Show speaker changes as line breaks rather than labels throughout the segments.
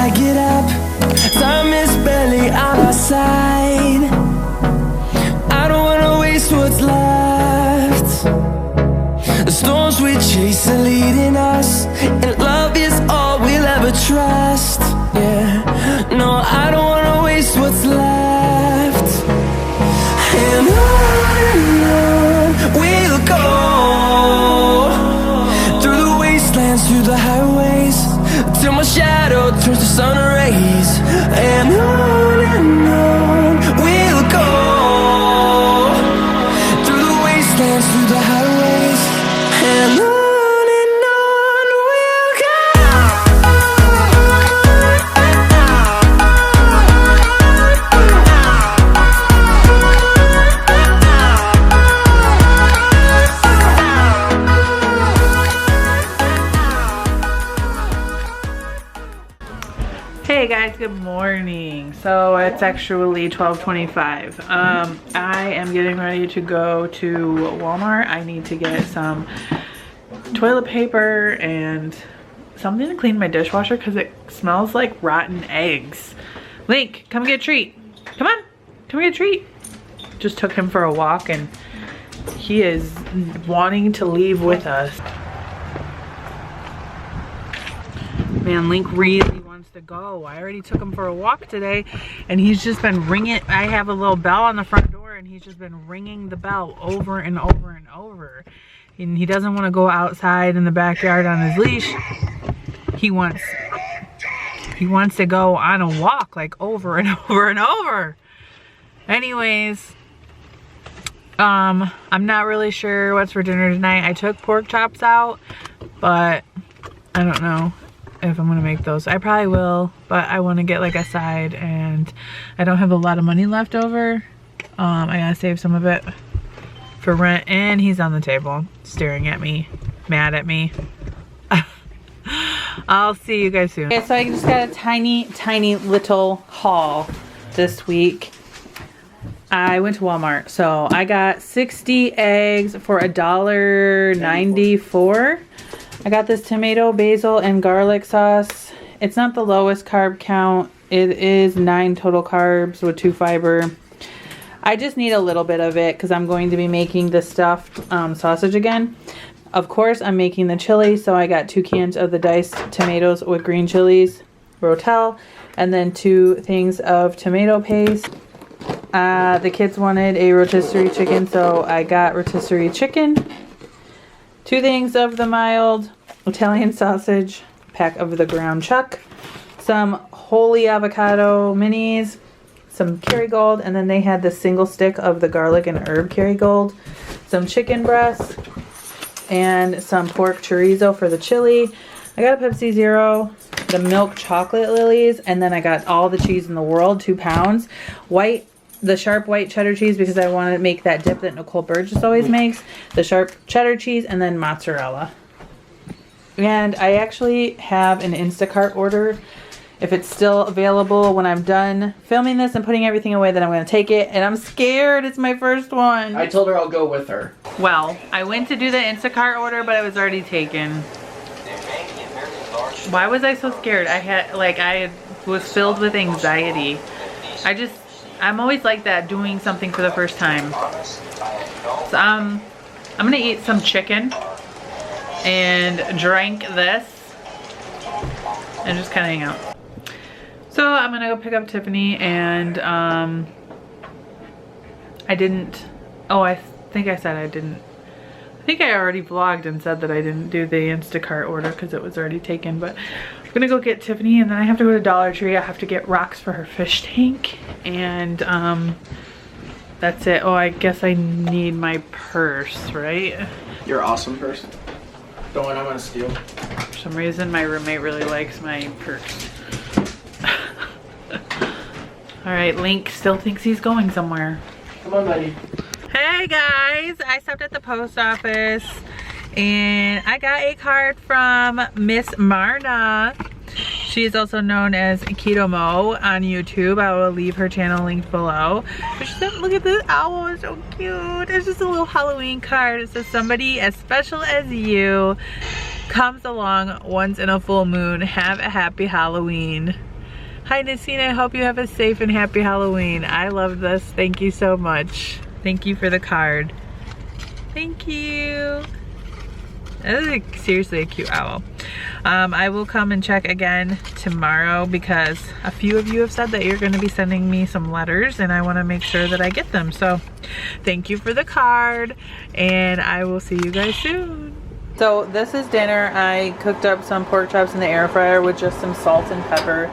I get up, time is barely on our side. I don't wanna waste what's left. The storms we chase are leading us, and love is all we'll ever trust. Yeah, no, I don't wanna waste what's left. And on we'll go, through the wastelands, through the highways, till my shadow turns to sun rays. And on we'll go, through the wastelands, through the highways, and on we'll go.
Hey guys, good morning. So it's actually 12:25. I am getting ready to go to Walmart. I need to get some toilet paper and something to clean my dishwasher because it smells like rotten eggs. Link, come get a treat. Come on, come get a treat. Just took him for a walk and he is wanting to leave with us. Man, Link really wants to go. I already took him for a walk today and he's just been ringing. I have a little bell on the front door and he's just been ringing the bell over and over and over. And he doesn't want to go outside in the backyard on his leash. He wants to go on a walk like over and over and over. Anyways, I'm not really sure what's for dinner tonight. I took pork chops out, but I don't know if I'm gonna make those. I probably will, but I want to get like a side and I don't have a lot of money left over. I gotta save some of it for rent, and he's on the table staring at me, mad at me. I'll see you guys soon. Okay, so I just got a tiny little haul this week. I went to Walmart, so I got 60 eggs for $1.94. I got this tomato, basil, and garlic sauce. It's not the lowest carb count. It is 9 total carbs with 2 fiber. I just need a little bit of it because I'm going to be making the stuffed sausage again. Of course, I'm making the chili, so I got 2 cans of the diced tomatoes with green chilies, Rotel, and then 2 things of tomato paste. The kids wanted a rotisserie chicken, so I got rotisserie chicken. 2 things of the mild Italian sausage, pack of the ground chuck, some holy avocado minis, some Kerrygold, and then they had the single stick of the garlic and herb Kerrygold, some chicken breasts, and some pork chorizo for the chili. I got a Pepsi Zero, the milk chocolate lilies, and then I got all the cheese in the world, 2 pounds. The sharp white cheddar cheese because I want to make that dip that Nicole Burgess always makes. The sharp cheddar cheese, and then mozzarella. And I actually have an Instacart order. If it's still available when I'm done filming this and putting everything away, then I'm going to take it. And I'm scared. It's my first one.
I told her I'll go with her.
Well, I went to do the Instacart order, but it was already taken. Why was I so scared? I was filled with anxiety. I'm always like that, doing something for the first time. So I'm gonna eat some chicken and drink this and just kind of hang out. So I'm gonna go pick up Tiffany, and I think I already vlogged and said that I didn't do the Instacart order because it was already taken, but I'm gonna go get Tiffany, and then I have to go to Dollar Tree. I have to get rocks for her fish tank, and that's it. Oh, I guess I need my purse, right?
Your awesome purse. The one I'm gonna steal.
For some reason, my roommate really likes my purse. All right, Link still thinks he's going somewhere.
Come on, buddy.
Hey guys, I stopped at the post office and I got a card from Miss Marna. She is also known as Keto Mo on YouTube. I will leave her channel linked below. But she said, look at this owl, it's so cute. It's just a little Halloween card. It says, somebody as special as you comes along once in a full moon. Have a happy Halloween. Hi Nacine, I hope you have a safe and happy Halloween. I love this. Thank you so much. Thank you for the card. Thank you. That is like, seriously a cute owl. I will come and check again tomorrow because a few of you have said that you're going to be sending me some letters and I want to make sure that I get them. So thank you for the card and I will see you guys soon. So this is dinner. I cooked up some pork chops in the air fryer with just some salt and pepper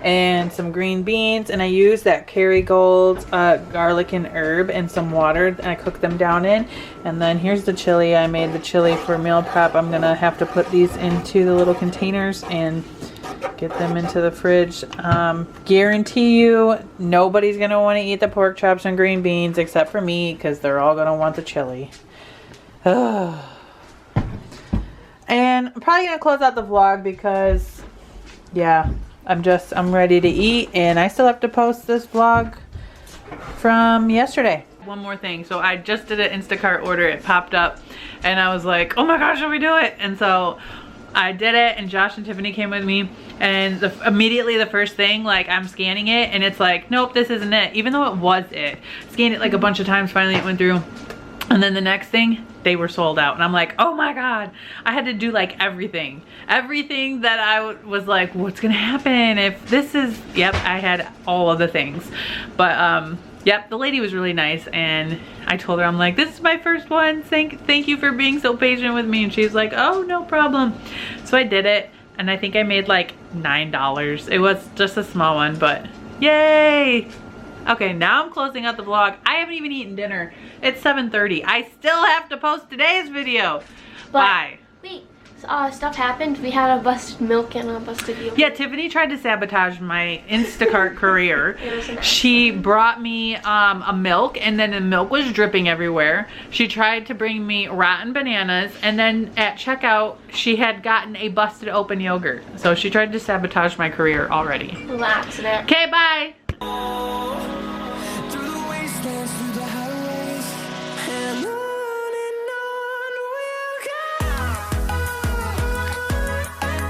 and some green beans, and I used that Kerrygold garlic and herb and some water and I cooked them down in. And then here's the chili. I made the chili for meal prep. I'm gonna have to put these into the little containers and get them into the fridge. Guarantee you nobody's gonna want to eat the pork chops and green beans except for me because they're all gonna want the chili. And I'm probably gonna close out the vlog because yeah, I'm ready to eat and I still have to post this vlog from yesterday. One more thing. So I just did an Instacart order. It popped up and I was like, oh my gosh, should we do it? And so I did it and Josh and Tiffany came with me and immediately the first thing, like I'm scanning it and it's like, nope, this isn't it. Even though it was it. Scanned it like a bunch of times, finally it went through. And then the next thing, they were sold out. And I'm like, oh my God. I had to do like everything. Everything that I was like, what's gonna happen if this is, yep, I had all of the things. But yep, the lady was really nice and I told her, I'm like, this is my first one. Thank you for being so patient with me. And she's like, oh, no problem. So I did it and I think I made like $9. It was just a small one, but yay. Okay, now I'm closing out the vlog. I haven't even eaten dinner. It's 7:30. I still have to post today's video.
But
bye.
Wait, stuff happened. We had a busted milk and a busted yogurt.
Yeah, Tiffany tried to sabotage my Instacart career. She brought me a milk and then the milk was dripping everywhere. She tried to bring me rotten bananas and then at checkout she had gotten a busted open yogurt. So she tried to sabotage my career already.
Little accident.
Okay, bye.